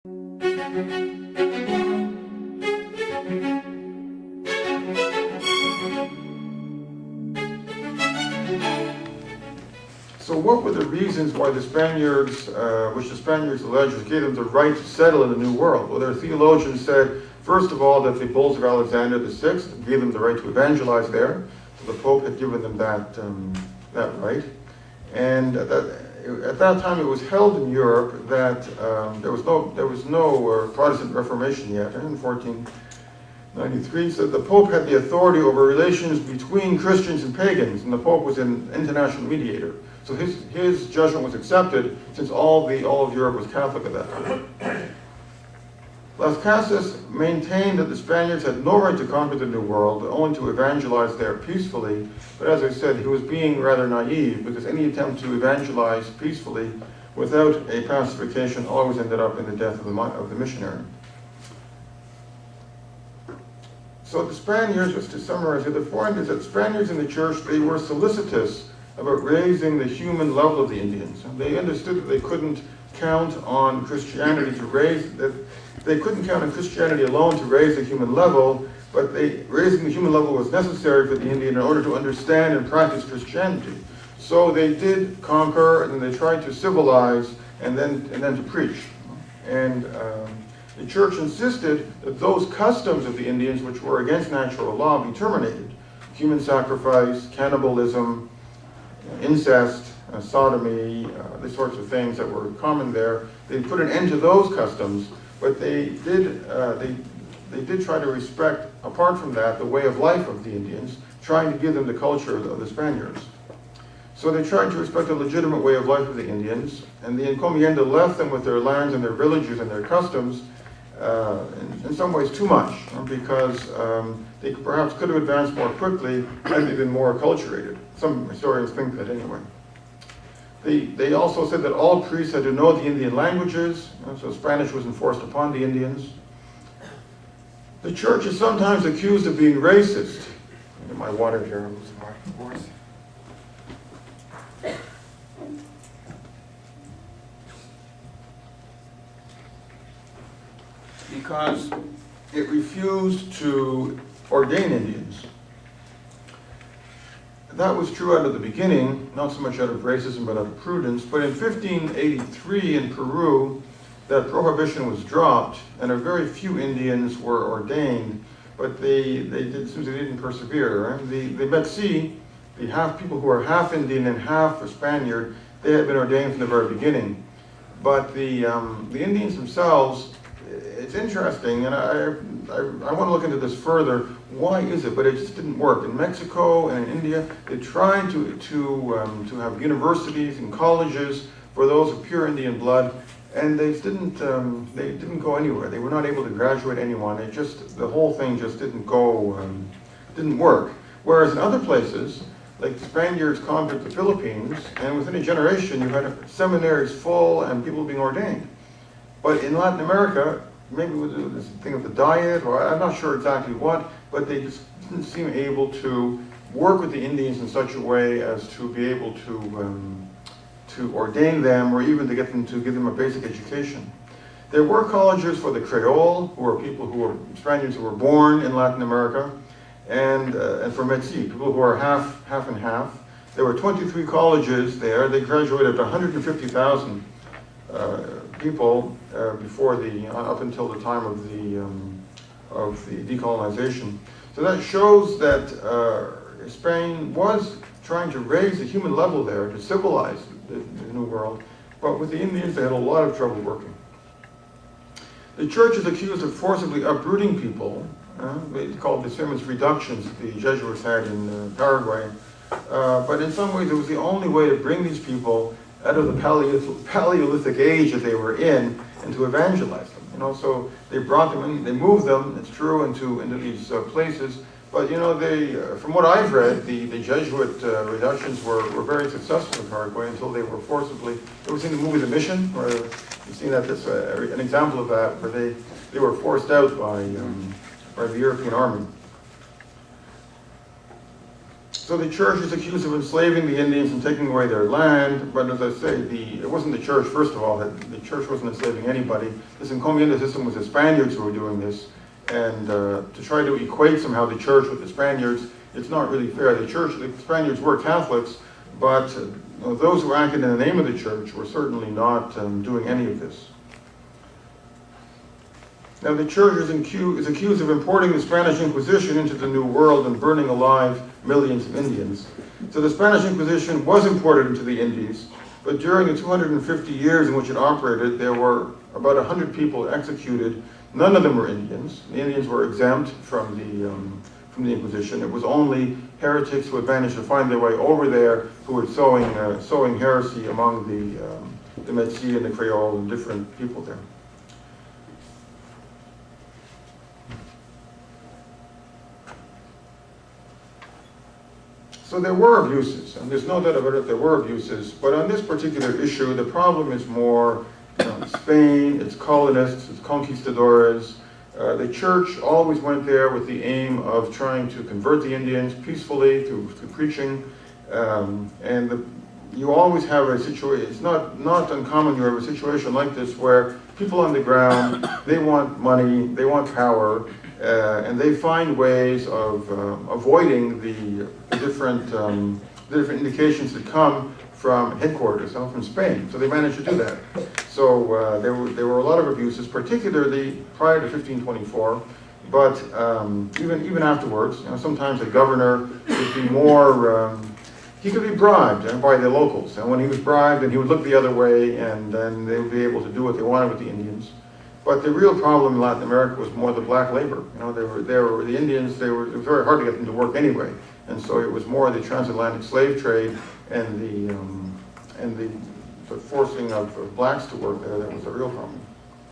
So what were the reasons why the Spaniards, which the Spaniards alleged gave them the right to settle in the New World? Well, their theologians said, first of all, that the bulls of Alexander VI gave them the right to evangelize there. So the Pope had given them that right. And at that time it was held in Europe that there was no Protestant Reformation yet, in 1493, so the Pope had the authority over relations between Christians and pagans, and the Pope was an international mediator. So his judgment was accepted since all of Europe was Catholic at that time. Las Casas maintained that the Spaniards had no right to conquer the New World, only to evangelize there peacefully. But as I said, he was being rather naive, because any attempt to evangelize peacefully without a pacification always ended up in the death of the missionary. So the Spaniards, just to summarize, the point is that Spaniards in the church, they were solicitous about raising the human level of the Indians. They understood that they couldn't count on Christianity they couldn't count on Christianity alone to raise the human level, but raising the human level was necessary for the Indian in order to understand and practice Christianity. So they did conquer, and they tried to civilize, and then to preach. And the church insisted that those customs of the Indians which were against natural law be terminated. Human sacrifice, cannibalism, incest, sodomy, these sorts of things that were common there. They put an end to those customs, but they did try to respect, apart from that, the way of life of the Indians, trying to give them the culture of the Spaniards. So they tried to respect the legitimate way of life of the Indians, and the encomienda left them with their lands and their villages and their customs, in some ways too much, because they perhaps could have advanced more quickly had they been more acculturated. Some historians think that anyway. They also said that all priests had to know the Indian languages, so Spanish was enforced upon the Indians. The church is sometimes accused of being racist. Get my water here, I'm losing my voice. Because it refused to ordain Indians. That was true out of the beginning, not so much out of racism, but out of prudence. But in 1583 in Peru, that prohibition was dropped, and a very few Indians were ordained, but they didn't persevere. Right? The Metsi, the people who are half Indian and half Spaniard, they had been ordained from the very beginning. But the Indians themselves, it's interesting, and I want to look into this further. Why is it? But it just didn't work. In Mexico and in India, they tried to have universities and colleges for those of pure Indian blood, and they didn't go anywhere. They were not able to graduate anyone. The whole thing just didn't work. Whereas in other places, like the Spaniards conquered the Philippines, and within a generation you had seminaries full and people being ordained. But in Latin America, maybe with this thing of the diet, or I'm not sure exactly what, but they just didn't seem able to work with the Indians in such a way as to be able to ordain them, or even to give them a basic education. There were colleges for the Creole, who were Spaniards who were born in Latin America, and for Metsi, people who are half and half. There were 23 colleges there. They graduated 150,000 people up until the time of the decolonization. So that shows that Spain was trying to raise the human level there, to civilize the New World, but with the Indians they had a lot of trouble working. The church is accused of forcibly uprooting people. They called the same as reductions that the Jesuits had in Paraguay. But in some ways it was the only way to bring these people out of the Paleolithic age that they were in, and to evangelize them. So they brought them in, they moved them, it's true, into these places. But from what I've read, the Jesuit reductions were very successful in Paraguay until they were forcibly. You ever seen the movie The Mission, where you've seen that? This an example of that, where they were forced out by the European army. So the church is accused of enslaving the Indians and taking away their land, but as I say, it wasn't the church, first of all. The church wasn't enslaving anybody. This encomienda system was the Spaniards who were doing this, and to try to equate somehow the church with the Spaniards, it's not really fair. The Spaniards were Catholics, but those who acted in the name of the church were certainly not doing any of this. Now the church is accused of importing the Spanish Inquisition into the New World and burning alive millions of Indians. So the Spanish Inquisition was imported into the Indies, but during the 250 years in which it operated, there were about 100 people executed. None of them were Indians. The Indians were exempt from the Inquisition. It was only heretics who had managed to find their way over there who were sowing heresy among the Metsi and the Creole and different people there. So there were abuses, and there's no doubt about it, there were abuses, but on this particular issue, the problem is more Spain, its colonists, its conquistadores. The church always went there with the aim of trying to convert the Indians peacefully through preaching, you always have a situation, it's not uncommon you have a situation like this where people on the ground, they want money, they want power, and they find ways of avoiding the different indications that come from headquarters, from Spain. So they managed to do that. So there were a lot of abuses, particularly prior to 1524, but even afterwards. Sometimes a governor would be more. He could be bribed by the locals, and when he was bribed, then he would look the other way, and then they would be able to do what they wanted with the Indians. But the real problem in Latin America was more the black labor. The Indians. It was very hard to get them to work anyway, and so it was more the transatlantic slave trade and the forcing of blacks to work there that was the real problem.